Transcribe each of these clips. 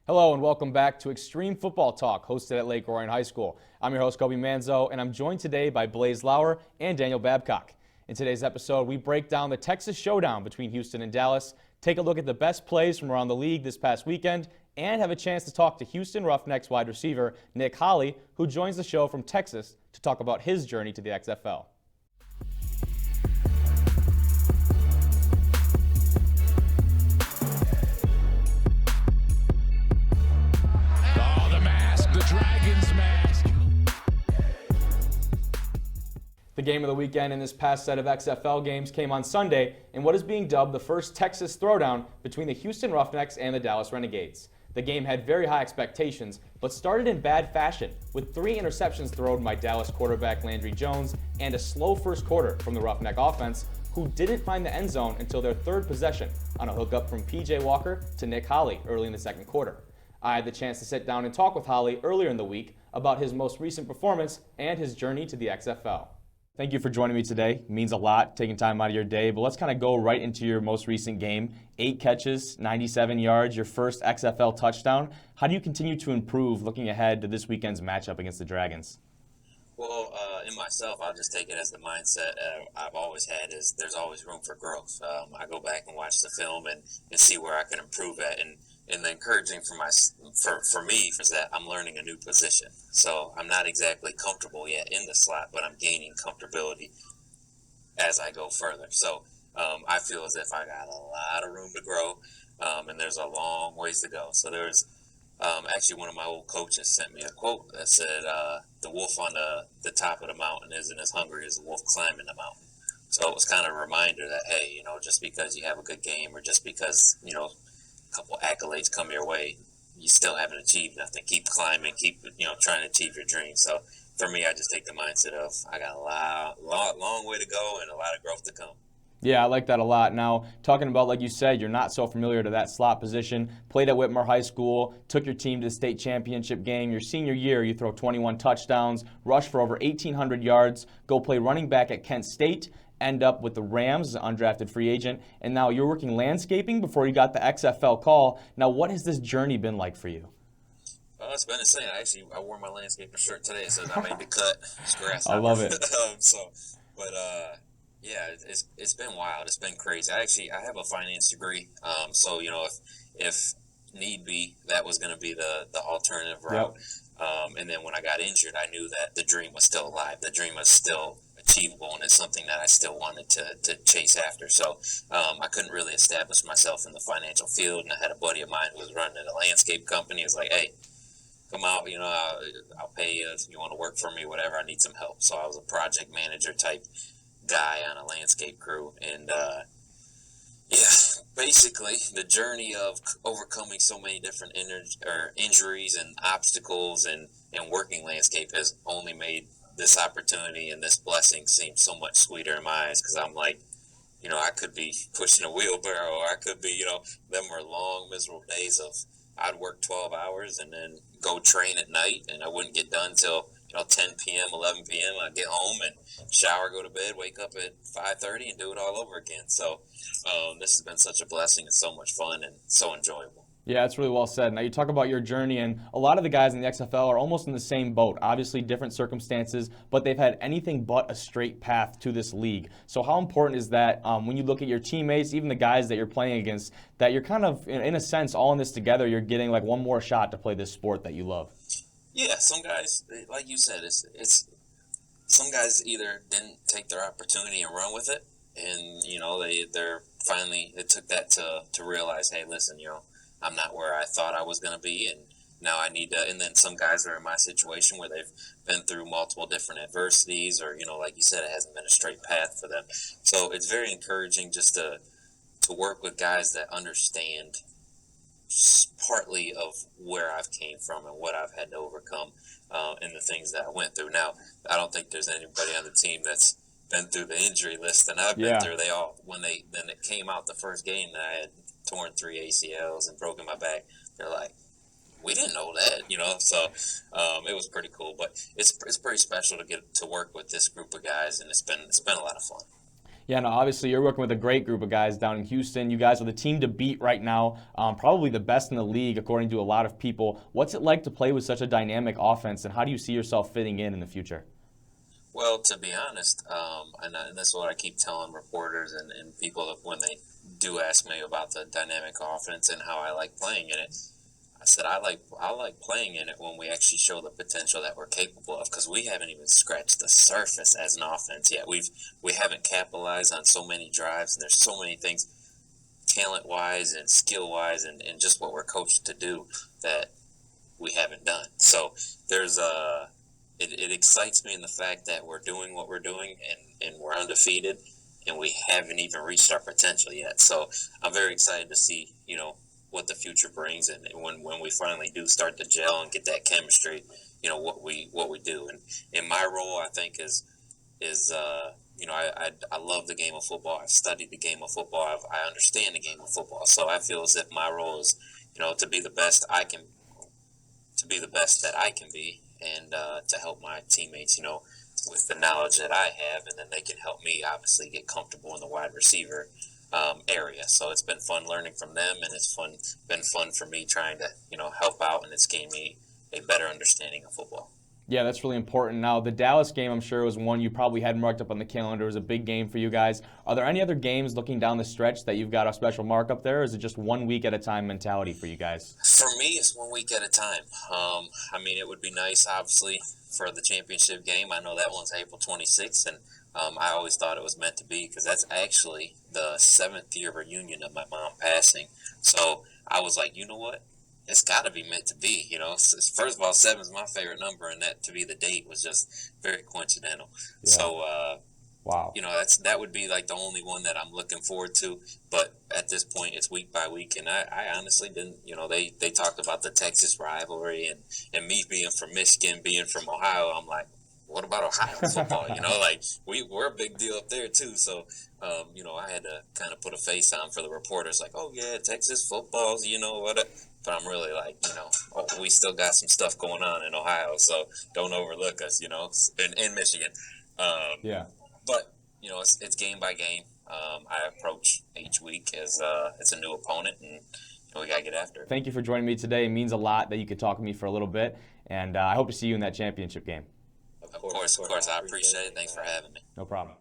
Hello and welcome back to Xtreme Football Talk, hosted at Lake Orion High School. I'm your host, Kobe Manzo, and I'm joined today by Blaze Lauer and Daniel Babcock. In today's episode, we break down the Texas showdown between Houston and Dallas, take a look at the best plays from around the league this past weekend, and have a chance to talk to Houston Roughnecks wide receiver Nick Holley, who joins the show from Texas to talk about his journey to the XFL. The game of the weekend in this past set of XFL games came on Sunday in what is being dubbed the first Texas throwdown between the Houston Roughnecks and the Dallas Renegades. The game had very high expectations, but started in bad fashion, with 3 interceptions thrown by Dallas quarterback Landry Jones and a slow first quarter from the Roughneck offense, who didn't find the end zone until their third possession on a hookup from P.J. Walker to Nick Holley early in the second quarter. I had the chance to sit down and talk with Holley earlier in the week about his most recent performance and his journey to the XFL. Thank you for joining me today. It means a lot, taking time out of your day, but let's kind of go right into your most recent game. 8 catches, 97 yards, your first XFL touchdown. How do you continue to improve looking ahead to this weekend's matchup against the Dragons? Well, in myself, I'll just take it as the mindset I've always had is there's always room for growth. I go back and watch the film and see where I can improve at. And the encouraging for me is that I'm learning a new position. So I'm not exactly comfortable yet in the slot, but I'm gaining comfortability as I go further. So I feel as if I got a lot of room to grow, and there's a long ways to go. So there's actually one of my old coaches sent me a quote that said, the wolf on the top of the mountain isn't as hungry as the wolf climbing the mountain. So it was kind of a reminder that, hey, just because you have a good game or just because, a couple accolades come your way, you still haven't achieved nothing. Keep climbing, keep trying to achieve your dreams. So for me, I just take the mindset of I got a long way to go and a lot of growth to come. Yeah, I like that a lot. Now, talking about, like you said, you're not so familiar to that slot position, played at Whitmer High School, took your team to the state championship game. Your senior year, you throw 21 touchdowns, rush for over 1,800 yards, go play running back at Kent State, end up with the Rams as an undrafted free agent, and now you're working landscaping before you got the XFL call. Now, what has this journey been like for you? It's been insane. I wore my landscaper shirt today. It says I made the cut. It's grass. I love it. Yeah, it's been wild. It's been crazy. I have a finance degree. So if need be, that was going to be the alternative route. Yep. And then when I got injured, I knew that the dream was still alive. The dream was still achievable, and it's something that I still wanted to chase after. So I couldn't really establish myself in the financial field, and I had a buddy of mine who was running a landscape company. He was like, hey, come out, I'll pay you if you want to work for me, whatever. I need some help. So I was a project manager type guy on a landscape crew, and basically the journey of overcoming so many different injuries and obstacles and working landscape has only made this opportunity and this blessing seem so much sweeter in my eyes, because I'm like, I could be pushing a wheelbarrow, or I could be, them were long, miserable days of I'd work 12 hours and then go train at night, and I wouldn't get done till 10 p.m., 11 p.m. I'd get home and shower, go to bed, wake up at 5:30 and do it all over again. So this has been such a blessing and so much fun and so enjoyable. Yeah, that's really well said. Now, you talk about your journey, and a lot of the guys in the XFL are almost in the same boat. Obviously, different circumstances, but they've had anything but a straight path to this league. So how important is that when you look at your teammates, even the guys that you're playing against, that you're kind of, in a sense, all in this together, you're getting like one more shot to play this sport that you love? Yeah, some guys, like you said, it's some guys either didn't take their opportunity and run with it, and, they're finally, it took that to realize, hey, listen, I'm not where I thought I was going to be, and now I need to. And then some guys are in my situation where they've been through multiple different adversities, or like you said, it hasn't been a straight path for them. So it's very encouraging just to work with guys that understand partly of where I've came from and what I've had to overcome, and the things that I went through. Now, I don't think there's anybody on the team that's been through the injury list that I've been through. They all, then it came out the first game that I had torn 3 ACLs and broken my back, they're like, we didn't know that, so it was pretty cool. But it's pretty special to get to work with this group of guys, and it's been a lot of fun. Yeah, no, obviously you're working with a great group of guys down in Houston. You guys are the team to beat right now, probably the best in the league according to a lot of people. What's it like to play with such a dynamic offense, and how do you see yourself fitting in the future? Well, to be honest, and that's what I keep telling reporters and people when they do ask me about the dynamic offense and how I like playing in it. I said I like playing in it when we actually show the potential that we're capable of, because we haven't even scratched the surface as an offense yet. We haven't capitalized on so many drives, and there's so many things talent wise and skill wise and just what we're coached to do that we haven't done. So there's it excites me in the fact that we're doing what we're doing and we're undefeated and we haven't even reached our potential yet. So I'm very excited to see, what the future brings, and when we finally do start to gel and get that chemistry, what we do. And in my role, I think is I love the game of football. I've studied the game of football. I understand the game of football. So I feel as if my role is, to be the best that I can be, and to help my teammates, with the knowledge that I have, and then they can help me obviously get comfortable in the wide receiver area. So it's been fun learning from them, and it's been fun for me trying to, help out, and it's gained me a better understanding of football. Yeah, that's really important. Now, the Dallas game, I'm sure, was one you probably had marked up on the calendar. It was a big game for you guys. Are there any other games looking down the stretch that you've got a special mark up there, or is it just 1 week at a time mentality for you guys? For me, it's 1 week at a time. It would be nice, obviously, for the championship game. I know that one's April 26th, and I always thought it was meant to be, because that's actually the 7th year reunion of my mom passing. So I was like, you know what? It's got to be meant to be, First of all, 7 is my favorite number, and that to be the date was just very coincidental. Yeah. So, wow. That would be like the only one that I'm looking forward to. But at this point, it's week by week, and I honestly didn't. They talked about the Texas rivalry and me being from Michigan, being from Ohio. I'm like, what about Ohio football? We're a big deal up there too. So, I had to kind of put a face on for the reporters, like, oh yeah, Texas football's, what. But I'm really like, we still got some stuff going on in Ohio, so don't overlook us, in Michigan. Yeah. But, it's game by game. I approach each week as it's a new opponent, and we got to get after it. Thank you for joining me today. It means a lot that you could talk to me for a little bit, and I hope to see you in that championship game. Of course. I appreciate it. Thanks for having me. No problem.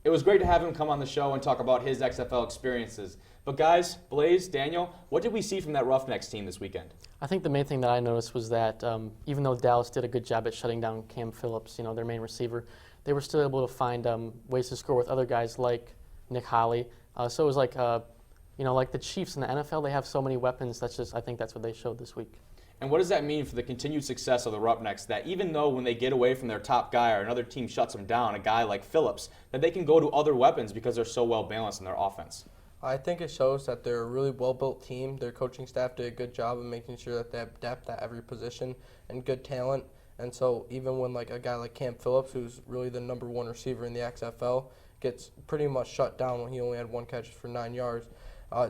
It was great to have him come on the show and talk about his XFL experiences. But guys, Blaze, Daniel, what did we see from that Roughnecks team this weekend? I think the main thing that I noticed was that even though Dallas did a good job at shutting down Cam Phillips, their main receiver, they were still able to find ways to score with other guys like Nick Holley. So it was like, like the Chiefs in the NFL, they have so many weapons. I think that's what they showed this week. And what does that mean for the continued success of the Roughnecks, that even though when they get away from their top guy or another team shuts them down, a guy like Phillips, that they can go to other weapons because they're so well balanced in their offense? I think it shows that they're a really well-built team. Their coaching staff did a good job of making sure that they have depth at every position and good talent. And so even when a guy like Cam Phillips, who's really the number 1 receiver in the XFL, gets pretty much shut down when he only had 1 catch for 9 yards,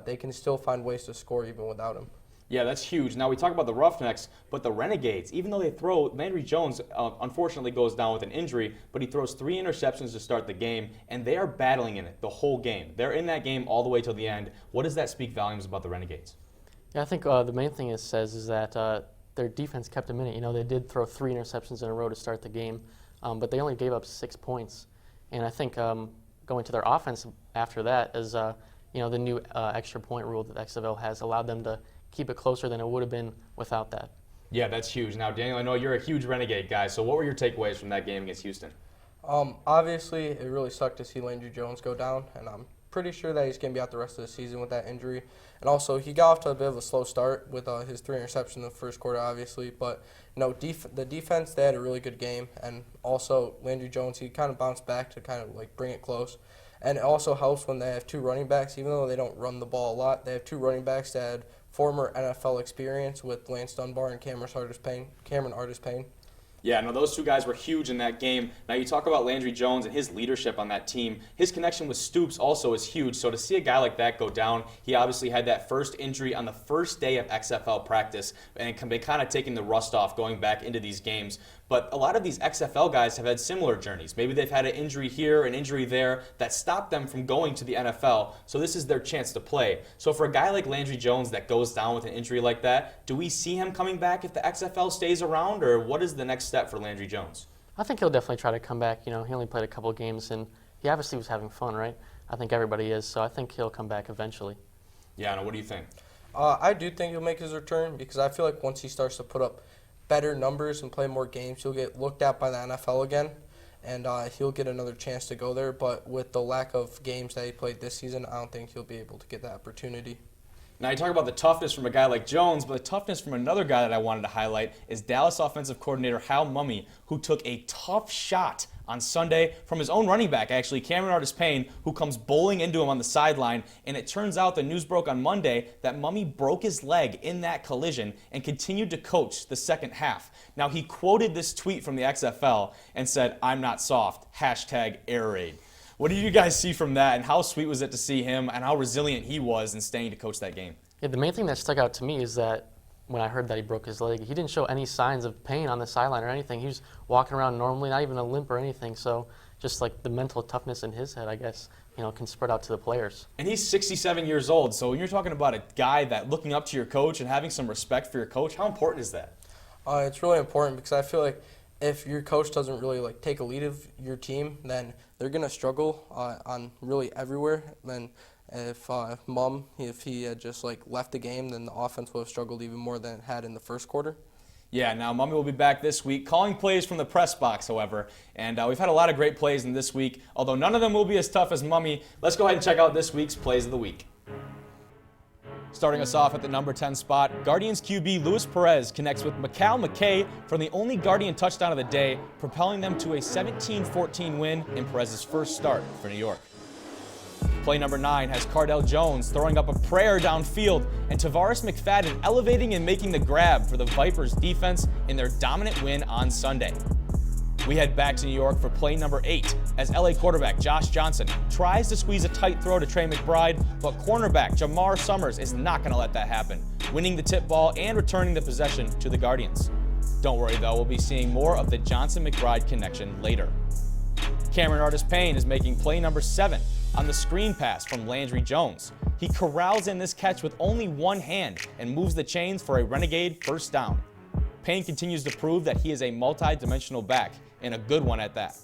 they can still find ways to score even without him. Yeah, that's huge. Now, we talk about the Roughnecks, but the Renegades, even though they throw, Landry Jones unfortunately goes down with an injury, but he throws 3 interceptions to start the game, and they are battling in it the whole game. They're in that game all the way till the end. What does that speak volumes about the Renegades? Yeah, I think the main thing it says is that their defense kept them in it. They did throw 3 interceptions in a row to start the game, but they only gave up 6 points. And I think going to their offense after that is, the new extra point rule that the XFL has allowed them to keep it closer than it would have been without that. Yeah, that's huge. Now, Daniel, I know you're a huge Renegade guy, so what were your takeaways from that game against Houston? Obviously, it really sucked to see Landry Jones go down, and I'm pretty sure that he's going to be out the rest of the season with that injury. And also, he got off to a bit of a slow start with his 3 interceptions in the first quarter, obviously. But, the defense, they had a really good game. And also, Landry Jones, he kind of bounced back to kind of bring it close. And it also helps when they have 2 running backs, even though they don't run the ball a lot. They have 2 running backs that had former NFL experience with Lance Dunbar and Cameron Artis-Payne. Yeah, no, those 2 guys were huge in that game. Now, you talk about Landry Jones and his leadership on that team. His connection with Stoops also is huge. So to see a guy like that go down, he obviously had that first injury on the first day of XFL practice and been kind of taking the rust off going back into these games. but a lot of these XFL guys have had similar journeys. Maybe they've had an injury here, an injury there that stopped them from going to the NFL, so this is their chance to play. So for a guy like Landry Jones that goes down with an injury like that, do we see him coming back if the XFL stays around, or what is the next step for Landry Jones? I think he'll definitely try to come back. He only played a couple of games, and he obviously was having fun, right? I think everybody is, so I think he'll come back eventually. Yeah, what do you think? I do think he'll make his return because I feel like once he starts to put up better numbers and play more games, he'll get looked at by the NFL again, and he'll get another chance to go there. But with the lack of games that he played this season, I don't think he'll be able to get that opportunity. Now, you talk about the toughness from a guy like Jones, but the toughness from another guy that I wanted to highlight is Dallas offensive coordinator Howell, who took a tough shot on Sunday from his own running back, actually, Cameron Artis-Payne, who comes bowling into him on the sideline. And it turns out the news broke on Monday that Mummy broke his leg in that collision and continued to coach the second half. Now, he quoted this tweet from the XFL and said, "I'm not soft, #air raid." What did you guys see from that, and how sweet was it to see him and how resilient he was in staying to coach that game? Yeah, the main thing that stuck out to me is that when I heard that he broke his leg, he didn't show any signs of pain on the sideline or anything. He was walking around normally, not even a limp or anything. So just like the mental toughness in his head, I guess, can spread out to the players. And he's 67 years old, so when you're talking about a guy that looking up to your coach and having some respect for your coach, how important is that? It's really important because I feel like if your coach doesn't really take a lead of your team, then they're gonna struggle on really everywhere. Then if he had just left the game, then the offense would have struggled even more than it had in the first quarter. Yeah, now Mummy will be back this week, calling plays from the press box, however. And we've had a lot of great plays in this week, although none of them will be as tough as Mummy. Let's go ahead and check out this week's Plays of the Week. Starting us off at the number 10 spot, Guardians QB Luis Perez connects with Mikal McKay for the only Guardian touchdown of the day, propelling them to a 17-14 win in Perez's first start for New York. Play number 9 has Cardell Jones throwing up a prayer downfield, and Tavares McFadden elevating and making the grab for the Vipers defense in their dominant win on Sunday. We head back to New York for play number 8 as LA quarterback Josh Johnson tries to squeeze a tight throw to Trey McBride, but cornerback Jamar Summers is not going to let that happen, winning the tip ball and returning the possession to the Guardians. Don't worry though, we'll be seeing more of the Johnson-McBride connection later. Cameron Artis-Payne is making play number 7 on the screen pass from Landry Jones. He corrals in this catch with only one hand and moves the chains for a Renegade first down. Payne continues to prove that he is a multi-dimensional back, and a good one at that.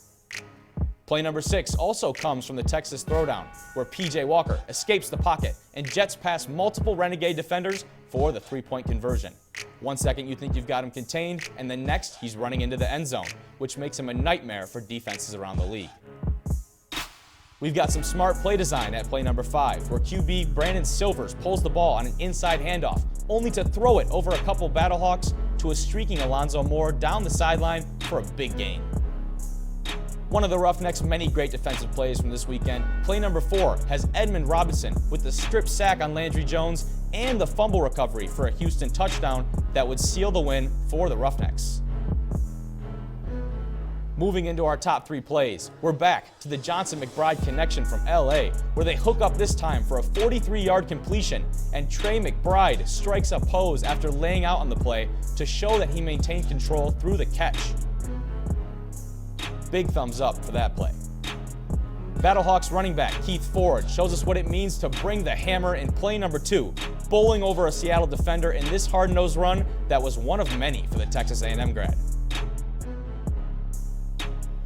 Play number 6 also comes from the Texas Throwdown, where P.J. Walker escapes the pocket and jets past multiple Renegade defenders for the 3-point conversion. 1 second you think you've got him contained, and the next he's running into the end zone, which makes him a nightmare for defenses around the league. We've got some smart play design at play number 5, where QB Brandon Silvers pulls the ball on an inside handoff, only to throw it over a couple Battlehawks to a streaking Alonzo Moore down the sideline for a big gain. One of the Roughnecks' many great defensive plays from this weekend, play number 4 has Edmund Robinson with the strip sack on Landry Jones and the fumble recovery for a Houston touchdown that would seal the win for the Roughnecks. Moving into our top 3 plays, we're back to the Johnson-McBride connection from LA, where they hook up this time for a 43-yard completion, and Trey McBride strikes a pose after laying out on the play to show that he maintained control through the catch. Big thumbs up for that play. Battlehawks running back Keith Ford shows us what it means to bring the hammer in play number 2, bowling over a Seattle defender in this hard-nosed run that was one of many for the Texas A&M grad.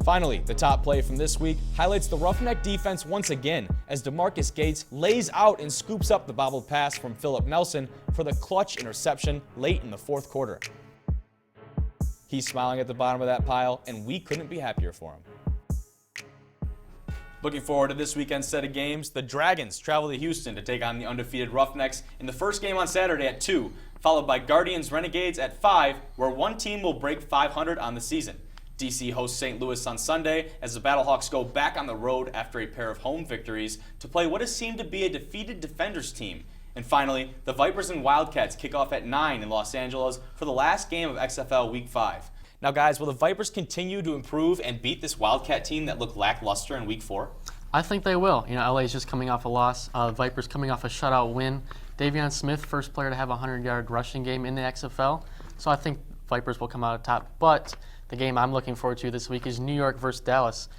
Finally, the top play from this week highlights the Roughneck defense once again as DeMarcus Gates lays out and scoops up the bobbled pass from Philip Nelson for the clutch interception late in the fourth quarter. He's smiling at the bottom of that pile, and we couldn't be happier for him. Looking forward to this weekend's set of games, the Dragons travel to Houston to take on the undefeated Roughnecks in the first game on Saturday at 2, followed by Guardians Renegades at 5, where one team will break 500 on the season. DC hosts St. Louis on Sunday as the Battlehawks go back on the road after a pair of home victories to play what has seemed to be a defeated Defenders team. And finally, the Vipers and Wildcats kick off at 9 in Los Angeles for the last game of XFL Week 5. Now guys, will the Vipers continue to improve and beat this Wildcat team that looked lackluster in Week 4? I think they will. LA's just coming off a loss. Vipers coming off a shutout win. Davion Smith, first player to have a 100-yard rushing game in the XFL. So I think Vipers will come out on top. But the game I'm looking forward to this week is New York versus Dallas.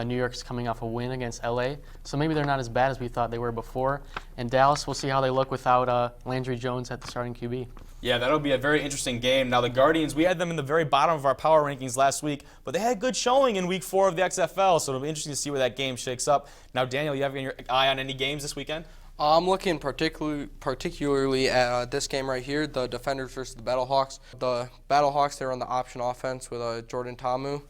New York's coming off a win against LA, so maybe they're not as bad as we thought they were before. And Dallas, we'll see how they look without Landry Jones at the starting QB. Yeah, that'll be a very interesting game. Now, the Guardians, we had them in the very bottom of our power rankings last week, but they had good showing in Week 4 of the XFL, so it'll be interesting to see where that game shakes up. Now, Daniel, you have your eye on any games this weekend? I'm looking particularly at this game right here, the Defenders versus the Battlehawks. The Battlehawks, they're on the option offense with Jordan Ta'amu,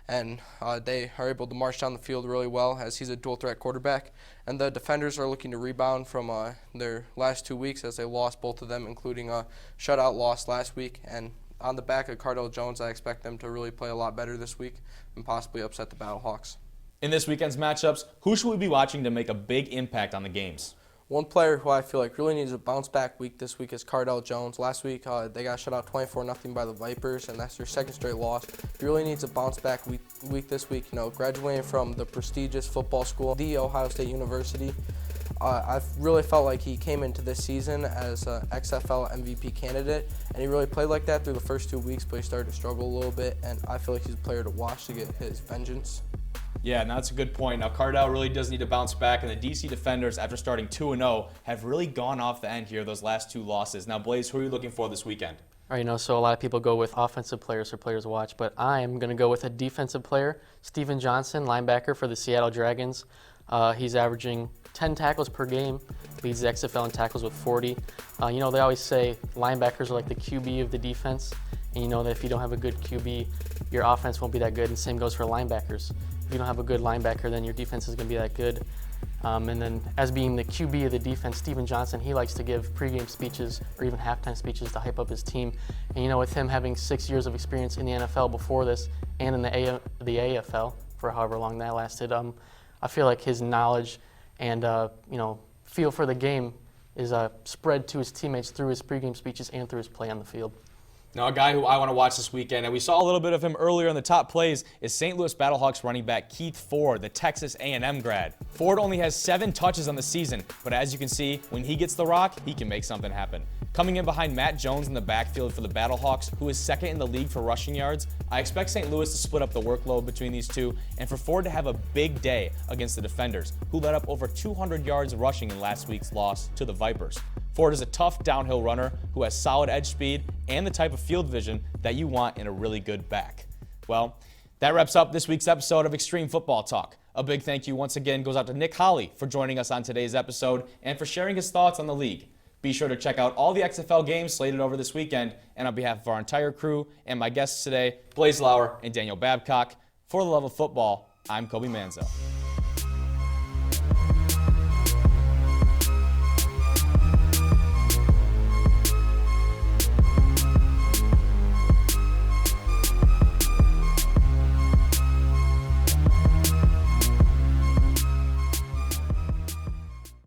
and they are able to march down the field really well as he's a dual-threat quarterback. And the Defenders are looking to rebound from their last 2 weeks as they lost both of them, including a shutout loss last week. And on the back of Cardell Jones, I expect them to really play a lot better this week and possibly upset the Battlehawks. In this weekend's matchups, who should we be watching to make a big impact on the games? One player who I feel like really needs a bounce-back week this week is Cardell Jones. Last week, they got shut out 24-0 by the Vipers, and that's their second straight loss. He really needs a bounce-back week this week. You know, graduating from the prestigious football school, The Ohio State University. I really felt like he came into this season as an XFL MVP candidate, and he really played like that through the first 2 weeks, but he started to struggle a little bit, and I feel like he's a player to watch to get his vengeance. Yeah, and that's a good point. Now, Cardell really does need to bounce back, and the DC Defenders, after starting 2-0, have really gone off the end here, those last 2 losses. Now, Blaze, who are you looking for this weekend? All right, so a lot of people go with offensive players for players to watch, but I'm going to go with a defensive player, Steven Johnson, linebacker for the Seattle Dragons. He's averaging 10 tackles per game, leads the XFL in tackles with 40. They always say linebackers are like the QB of the defense, and you know that if you don't have a good QB, your offense won't be that good, and same goes for linebackers. If you don't have a good linebacker, then your defense is going to be that good. And then as being the QB of the defense, Steven Johnson, he likes to give pregame speeches or even halftime speeches to hype up his team. And with him having 6 years of experience in the NFL before this and in the AFL for however long that lasted, I feel like his knowledge and feel for the game is spread to his teammates through his pregame speeches and through his play on the field. Now, a guy who I want to watch this weekend, and we saw a little bit of him earlier in the top plays, is St. Louis Battlehawks running back Keith Ford, the Texas A&M grad. Ford only has 7 touches on the season, but as you can see, when he gets the rock, he can make something happen. Coming in behind Matt Jones in the backfield for the Battlehawks, who is second in the league for rushing yards, I expect St. Louis to split up the workload between these two, and for Ford to have a big day against the Defenders, who let up over 200 yards rushing in last week's loss to the Vipers. Ford is a tough downhill runner who has solid edge speed and the type of field vision that you want in a really good back. Well, that wraps up this week's episode of Xtreme Football Talk. A big thank you once again goes out to Nick Holley for joining us on today's episode and for sharing his thoughts on the league. Be sure to check out all the XFL games slated over this weekend, and on behalf of our entire crew and my guests today, Blaze Lauer and Daniel Babcock, for the love of football, I'm Kobe Manzo.